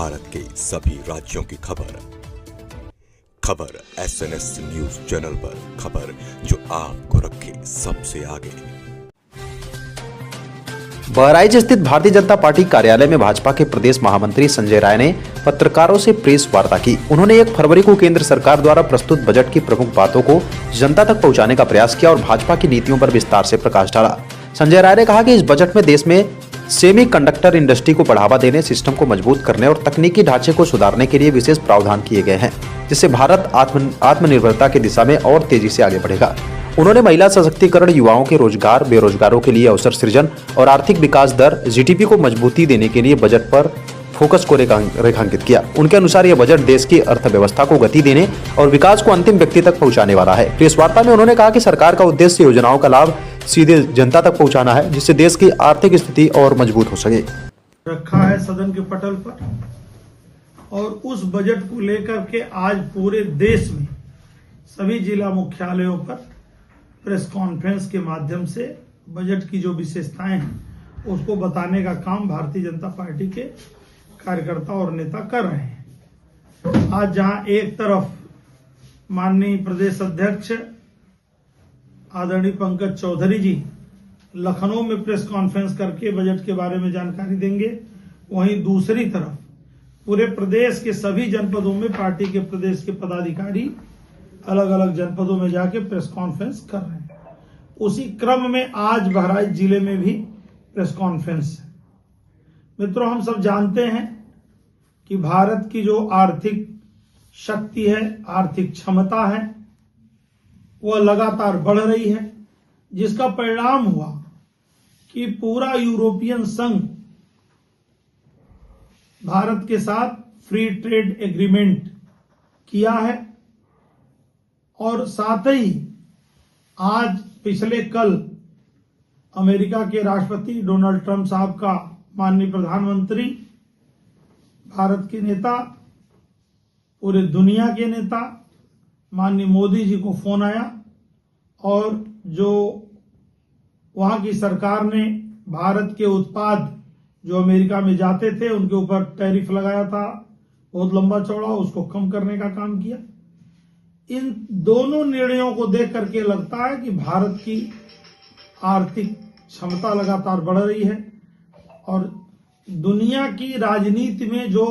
भारत के सभी राज्यों की खबर SNS न्यूज चैनल पर, खबर जो आपको रखे सबसे आगे। बहराइच स्थित भारतीय जनता पार्टी कार्यालय में भाजपा के प्रदेश महामंत्री संजय राय ने पत्रकारों से प्रेस वार्ता की। उन्होंने 1 फरवरी को केंद्र सरकार द्वारा प्रस्तुत बजट की प्रमुख बातों को जनता तक पहुंचाने का प्रयास किया और भाजपा की नीतियों पर विस्तार से प्रकाश डाला। संजय राय ने कहा कि इस बजट में देश में सेमीकंडक्टर इंडस्ट्री को बढ़ावा देने, सिस्टम को मजबूत करने और तकनीकी ढांचे को सुधारने के लिए विशेष प्रावधान किए गए हैं, जिससे भारत आत्मनिर्भरता की दिशा में और तेजी से आगे बढ़ेगा। उन्होंने महिला सशक्तिकरण, युवाओं के रोजगार, बेरोजगारों के लिए अवसर सृजन और आर्थिक विकास दर, जीडीपी को मजबूती देने के लिए बजट पर फोकस को रेखांकित किया। उनके अनुसार यह बजट देश की अर्थव्यवस्था को गति देने और विकास को अंतिम व्यक्ति तक पहुंचाने वाला है। प्रेस वार्ता में उन्होंने कहा कि सरकार का उद्देश्य योजनाओं का लाभ सीधे जनता तक पहुंचाना है, जिससे देश की आर्थिक स्थिति और मजबूत हो सके। रखा है सदन के पटल पर और उस बजट को लेकर के आज पूरे देश में सभी जिला मुख्यालयों पर प्रेस कॉन्फ्रेंस के माध्यम से बजट की जो विशेषताएं हैं उसको बताने का काम भारतीय जनता पार्टी के कार्यकर्ता और नेता कर रहे हैं। आज जहां एक तरफ माननीय प्रदेश अध्यक्ष आदरणीय पंकज चौधरी जी लखनऊ में प्रेस कॉन्फ्रेंस करके बजट के बारे में जानकारी देंगे, वहीं दूसरी तरफ पूरे प्रदेश के सभी जनपदों में पार्टी के प्रदेश के पदाधिकारी अलग अलग जनपदों में जाके प्रेस कॉन्फ्रेंस कर रहे हैं। उसी क्रम में आज बहराइच जिले में भी प्रेस कॉन्फ्रेंस है। मित्रों, हम सब जानते हैं कि भारत की जो आर्थिक शक्ति है, आर्थिक क्षमता है, वह लगातार बढ़ रही है, जिसका परिणाम हुआ कि पूरा यूरोपियन संघ भारत के साथ फ्री ट्रेड एग्रीमेंट किया है और साथ ही आज पिछले कल अमेरिका के राष्ट्रपति डोनाल्ड ट्रंप साहब का माननीय प्रधानमंत्री, भारत के नेता, पूरे दुनिया के नेता माननीय मोदी जी को फोन आया और जो वहां की सरकार ने भारत के उत्पाद जो अमेरिका में जाते थे उनके ऊपर टैरिफ लगाया था, बहुत लंबा चौड़ा, उसको कम करने का काम किया। इन दोनों निर्णयों को देख करके लगता है कि भारत की आर्थिक क्षमता लगातार बढ़ रही है और दुनिया की राजनीति में जो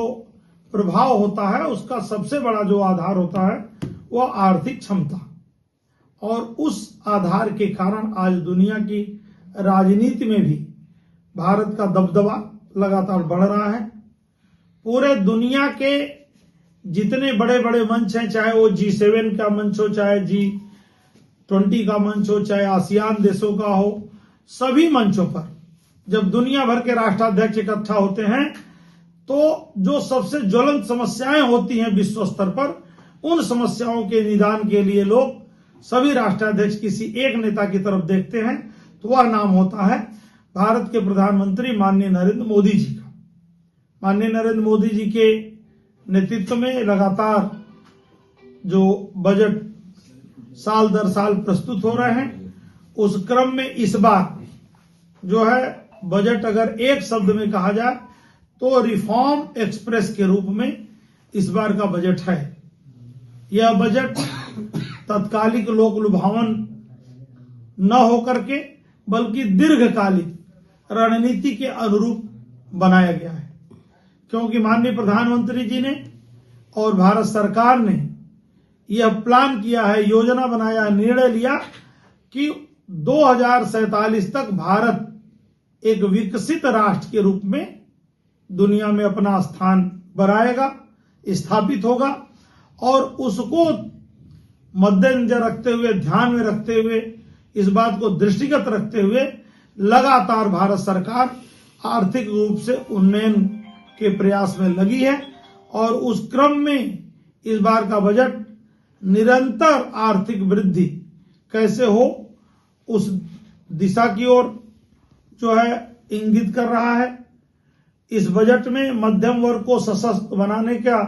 प्रभाव होता है उसका सबसे बड़ा जो आधार होता है वह आर्थिक क्षमता, और उस आधार के कारण आज दुनिया की राजनीति में भी भारत का दबदबा लगातार बढ़ रहा है। पूरे दुनिया के जितने बड़े बड़े मंच हैं, चाहे वो G7 का मंच हो, चाहे G20 का मंच हो, चाहे आसियान देशों का हो, सभी मंचों पर जब दुनिया भर के राष्ट्राध्यक्ष इकट्ठा होते हैं तो जो सबसे ज्वलंत समस्याएं होती हैं विश्व स्तर पर, उन समस्याओं के निदान के लिए लोग सभी राष्ट्राध्यक्ष किसी एक नेता की तरफ देखते हैं, तो वह नाम होता है भारत के प्रधानमंत्री माननीय नरेंद्र मोदी जी का। माननीय नरेंद्र मोदी जी के नेतृत्व में लगातार जो बजट साल दर साल प्रस्तुत हो रहे हैं, उस क्रम में इस बार जो है बजट अगर एक शब्द में कहा जाए तो रिफॉर्म एक्सप्रेस के रूप में इस बार का बजट है। यह बजट तत्कालिक लोक लुभावन न होकर के बल्कि दीर्घकालिक रणनीति के अनुरूप बनाया गया है, क्योंकि माननीय प्रधानमंत्री जी ने और भारत सरकार ने यह प्लान किया है, योजना बनाया, निर्णय लिया कि 2047 तक भारत एक विकसित राष्ट्र के रूप में दुनिया में अपना स्थान बनाएगा, स्थापित होगा, और उसको मद्देनजर रखते हुए, ध्यान में रखते हुए, इस बात को दृष्टिगत रखते हुए लगातार भारत सरकार आर्थिक रूप से उन्नयन के प्रयास में लगी है और उस क्रम में इस बार का बजट निरंतर आर्थिक वृद्धि कैसे हो उस दिशा की ओर जो है इंगित कर रहा है। इस बजट में मध्यम वर्ग को सशक्त बनाने का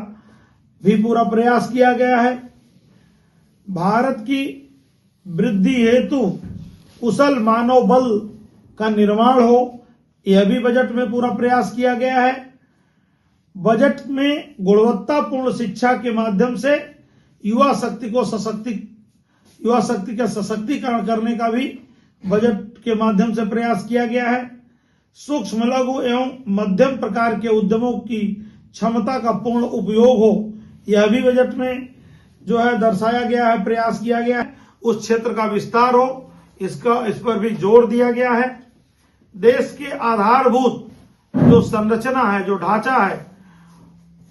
भी पूरा प्रयास किया गया है। भारत की वृद्धि हेतु कुशल मानव बल का निर्माण हो, यह भी बजट में पूरा प्रयास किया गया है। बजट में गुणवत्तापूर्ण शिक्षा के माध्यम से युवा शक्ति का सशक्तिकरण करने का भी बजट के माध्यम से प्रयास किया गया है। सूक्ष्म लघु एवं मध्यम प्रकार के उद्यमों की क्षमता का पूर्ण उपयोग हो, यह भी बजट में जो है दर्शाया गया है, प्रयास किया गया है। उस क्षेत्र का विस्तार हो, इस पर भी जोर दिया गया है। देश के आधारभूत जो संरचना है, जो ढांचा है,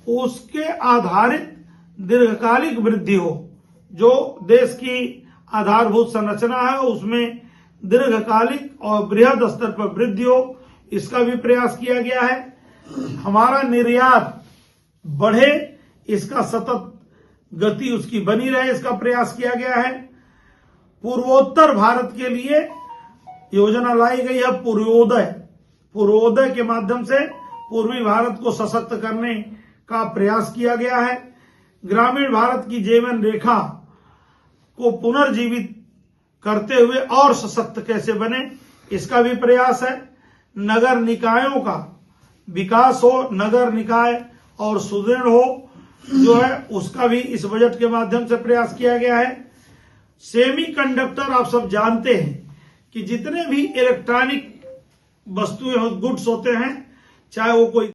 उसके आधारित दीर्घकालिक वृद्धि हो। जो देश की आधारभूत संरचना है उसमें दीर्घकालिक और बृहद स्तर पर वृद्धि हो, इसका भी प्रयास किया गया है। हमारा निर्यात बढ़े, इसका सतत गति उसकी बनी रहे, इसका प्रयास किया गया है। पूर्वोत्तर भारत के लिए योजना लाई गई है पूर्वोदय के माध्यम से पूर्वी भारत को सशक्त करने का प्रयास किया गया है। ग्रामीण भारत की जीवन रेखा को पुनर्जीवित करते हुए और सशक्त कैसे बने, इसका भी प्रयास है। नगर निकायों का विकास हो, नगर निकाय और सुदृढ़ हो जो है, उसका भी इस बजट के माध्यम से प्रयास किया गया है। सेमीकंडक्टर, आप सब जानते हैं कि जितने भी इलेक्ट्रॉनिक वस्तुएं गुड्स होते हैं, चाहे वो कोई